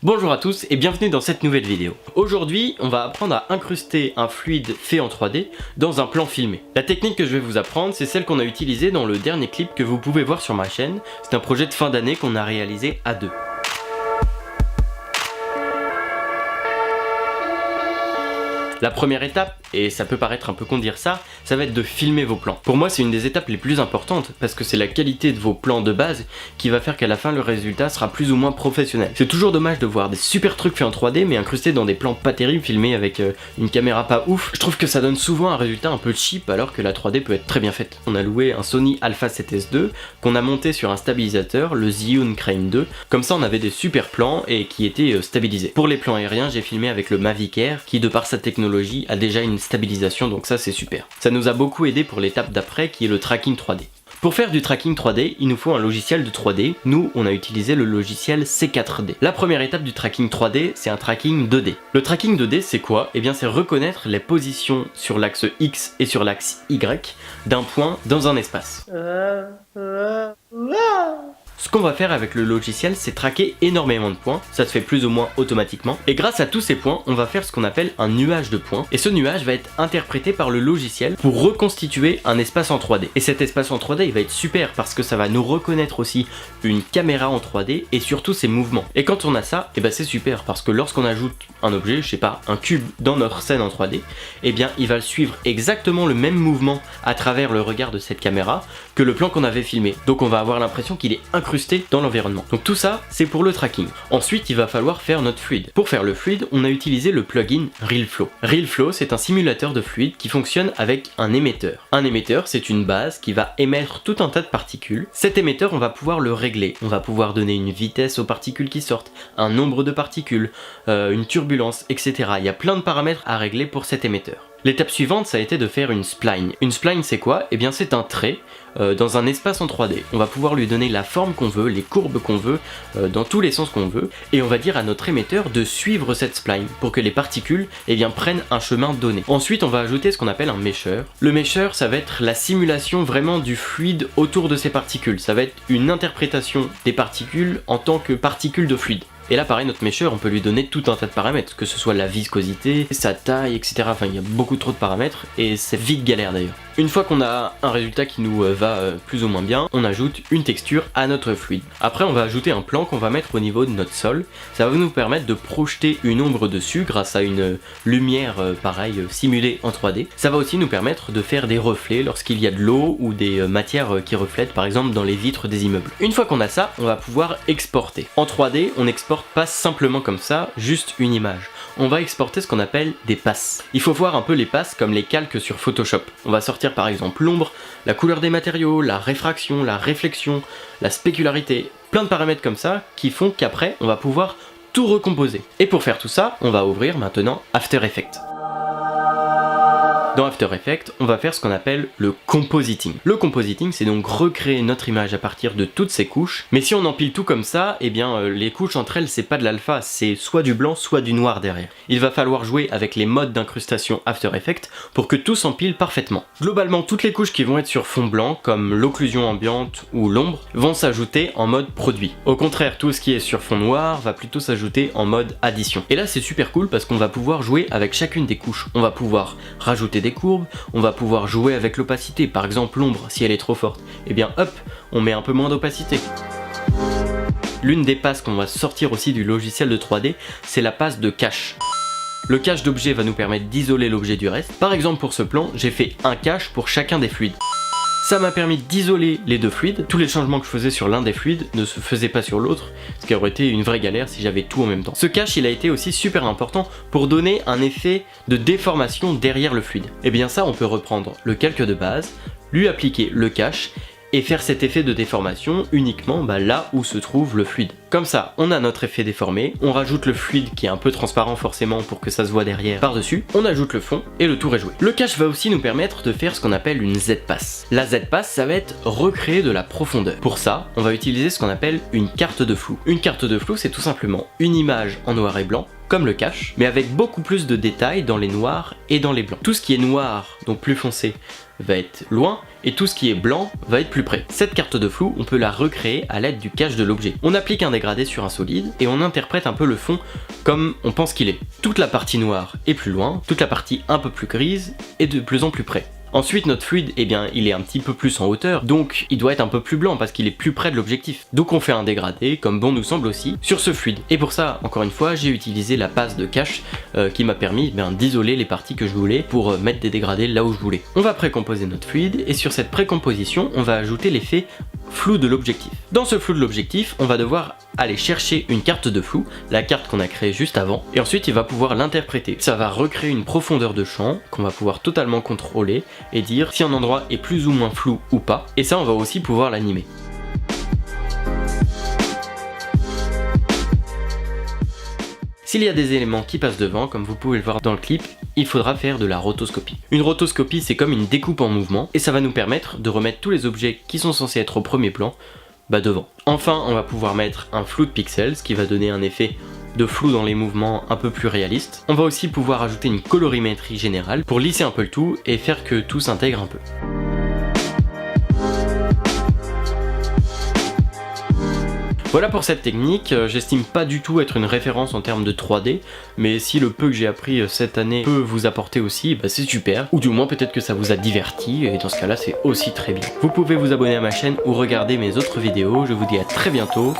Bonjour à tous et bienvenue dans cette nouvelle vidéo. Aujourd'hui, on va apprendre à incruster un fluide fait en 3D dans un plan filmé. La technique que je vais vous apprendre, c'est celle qu'on a utilisée dans le dernier clip que vous pouvez voir sur ma chaîne. C'est un projet de fin d'année qu'on a réalisé à deux. La première étape, et ça peut paraître un peu con de dire ça, ça va être de filmer vos plans. Pour moi, c'est une des étapes les plus importantes parce que c'est la qualité de vos plans de base qui va faire qu'à la fin, le résultat sera plus ou moins professionnel. C'est toujours dommage de voir des super trucs faits en 3D mais incrustés dans des plans pas terribles filmés avec une caméra pas ouf. Je trouve que ça donne souvent un résultat un peu cheap alors que la 3D peut être très bien faite. On a loué un Sony Alpha 7S II qu'on a monté sur un stabilisateur, le Zhiyun Crane 2. Comme ça, on avait des super plans et qui étaient stabilisés. Pour les plans aériens, j'ai filmé avec le Mavic Air qui, de par sa technologie, a déjà une stabilisation, donc ça c'est super. Ça nous a beaucoup aidé pour l'étape d'après qui est le tracking 3D. Pour faire du tracking 3D, il nous faut un logiciel de 3D. Nous, on a utilisé le logiciel C4D. La première étape du tracking 3D, c'est un tracking 2D. Le tracking 2D, c'est quoi? Eh bien, c'est reconnaître les positions sur l'axe X et sur l'axe Y d'un point dans un espace. Ce qu'on va faire avec le logiciel, c'est traquer énormément de points, ça se fait plus ou moins automatiquement, et grâce à tous ces points, on va faire ce qu'on appelle un nuage de points, et ce nuage va être interprété par le logiciel pour reconstituer un espace en 3D. Et cet espace en 3D, il va être super parce que ça va nous reconnaître aussi une caméra en 3D et surtout ses mouvements. Et quand on a ça, et ben c'est super parce que lorsqu'on ajoute un objet, je sais pas, un cube dans notre scène en 3D, et bien il va suivre exactement le même mouvement à travers le regard de cette caméra que le plan qu'on avait filmé. Donc on va avoir l'impression qu'il est incrusté dans l'environnement. Donc tout ça, c'est pour le tracking. Ensuite, il va falloir faire notre fluide. Pour faire le fluide, on a utilisé le plugin RealFlow. RealFlow, c'est un simulateur de fluide qui fonctionne avec un émetteur. Un émetteur, c'est une base qui va émettre tout un tas de particules. Cet émetteur, on va pouvoir le régler. On va pouvoir donner une vitesse aux particules qui sortent, un nombre de particules, une turbulence, etc. Il y a plein de paramètres à régler pour cet émetteur. L'étape suivante, ça a été de faire une spline. Une spline, c'est quoi? Eh bien, c'est un trait dans un espace en 3D. On va pouvoir lui donner la forme qu'on veut, les courbes qu'on veut, dans tous les sens qu'on veut, et on va dire à notre émetteur de suivre cette spline pour que les particules prennent un chemin donné. Ensuite, on va ajouter ce qu'on appelle un mesher. Le mesher, ça va être la simulation vraiment du fluide autour de ces particules. Ça va être une interprétation des particules en tant que particules de fluide. Et là pareil, notre mesher, on peut lui donner tout un tas de paramètres, que ce soit la viscosité, sa taille, etc. Enfin, il y a beaucoup trop de paramètres et c'est vite galère d'ailleurs. Une fois qu'on a un résultat qui nous va plus ou moins bien, on ajoute une texture à notre fluide. Après, on va ajouter un plan qu'on va mettre au niveau de notre sol. Ça va nous permettre de projeter une ombre dessus grâce à une lumière simulée en 3D. Ça va aussi nous permettre de faire des reflets lorsqu'il y a de l'eau ou des matières qui reflètent, par exemple dans les vitres des immeubles. Une fois qu'on a ça, on va pouvoir exporter. En 3D, on exporte pas simplement comme ça, juste une image. On va exporter ce qu'on appelle des passes. Il faut voir un peu les passes comme les calques sur Photoshop. On va sortir par exemple l'ombre, la couleur des matériaux, la réfraction, la réflexion, la spécularité, plein de paramètres comme ça qui font qu'après on va pouvoir tout recomposer. Et pour faire tout ça, on va ouvrir maintenant After Effects. Dans After Effects, on va faire ce qu'on appelle le compositing. Le compositing, c'est donc recréer notre image à partir de toutes ces couches. Mais si on empile tout comme ça, eh bien les couches entre elles, c'est pas de l'alpha, c'est soit du blanc, soit du noir derrière. Il va falloir jouer avec les modes d'incrustation After Effects pour que tout s'empile parfaitement. Globalement, toutes les couches qui vont être sur fond blanc, comme l'occlusion ambiante ou l'ombre, vont s'ajouter en mode produit. Au contraire, tout ce qui est sur fond noir va plutôt s'ajouter en mode addition. Et là, c'est super cool parce qu'on va pouvoir jouer avec chacune des couches. On va pouvoir rajouter des courbes, on va pouvoir jouer avec l'opacité, par exemple l'ombre si elle est trop forte, et bien hop, on met un peu moins d'opacité. L'une des passes qu'on va sortir aussi du logiciel de 3D, c'est la passe de cache. Le cache d'objet va nous permettre d'isoler l'objet du reste. Par exemple pour ce plan, j'ai fait un cache pour chacun des fluides. Ça m'a permis d'isoler les deux fluides. Tous les changements que je faisais sur l'un des fluides ne se faisaient pas sur l'autre, ce qui aurait été une vraie galère si j'avais tout en même temps. Ce cache, il a été aussi super important pour donner un effet de déformation derrière le fluide. Et bien ça, on peut reprendre le calque de base, lui appliquer le cache et faire cet effet de déformation uniquement là où se trouve le fluide. Comme ça, on a notre effet déformé, on rajoute le fluide qui est un peu transparent forcément pour que ça se voit derrière par-dessus, on ajoute le fond et le tour est joué. Le cache va aussi nous permettre de faire ce qu'on appelle une Z-pass. La Z-pass, ça va être recréer de la profondeur. Pour ça, on va utiliser ce qu'on appelle une carte de flou. Une carte de flou, c'est tout simplement une image en noir et blanc, comme le cache, mais avec beaucoup plus de détails dans les noirs et dans les blancs. Tout ce qui est noir, donc plus foncé, va être loin et tout ce qui est blanc va être plus près. Cette carte de flou, on peut la recréer à l'aide du cache de l'objet. On applique un dégradé sur un solide et on interprète un peu le fond comme on pense qu'il est. Toute la partie noire est plus loin, toute la partie un peu plus grise est de plus en plus près. Ensuite, notre fluide, eh bien, il est un petit peu plus en hauteur, donc il doit être un peu plus blanc parce qu'il est plus près de l'objectif. Donc on fait un dégradé, comme bon nous semble aussi, sur ce fluide. Et pour ça, encore une fois, j'ai utilisé la passe de cache qui m'a permis d'isoler les parties que je voulais pour mettre des dégradés là où je voulais. On va précomposer notre fluide, et sur cette précomposition, on va ajouter l'effet flou de l'objectif. Dans ce flou de l'objectif, on va devoir aller chercher une carte de flou, la carte qu'on a créée juste avant, et ensuite il va pouvoir l'interpréter. Ça va recréer une profondeur de champ qu'on va pouvoir totalement contrôler et dire si un endroit est plus ou moins flou ou pas, et ça on va aussi pouvoir l'animer. S'il y a des éléments qui passent devant, comme vous pouvez le voir dans le clip, il faudra faire de la rotoscopie. Une rotoscopie, c'est comme une découpe en mouvement, et ça va nous permettre de remettre tous les objets qui sont censés être au premier plan, devant. Enfin, on va pouvoir mettre un flou de pixels, ce qui va donner un effet de flou dans les mouvements un peu plus réaliste. On va aussi pouvoir ajouter une colorimétrie générale pour lisser un peu le tout et faire que tout s'intègre un peu. Voilà pour cette technique, j'estime pas du tout être une référence en termes de 3D, mais si le peu que j'ai appris cette année peut vous apporter aussi, c'est super, ou du moins peut-être que ça vous a diverti, et dans ce cas là c'est aussi très bien. Vous pouvez vous abonner à ma chaîne ou regarder mes autres vidéos, je vous dis à très bientôt,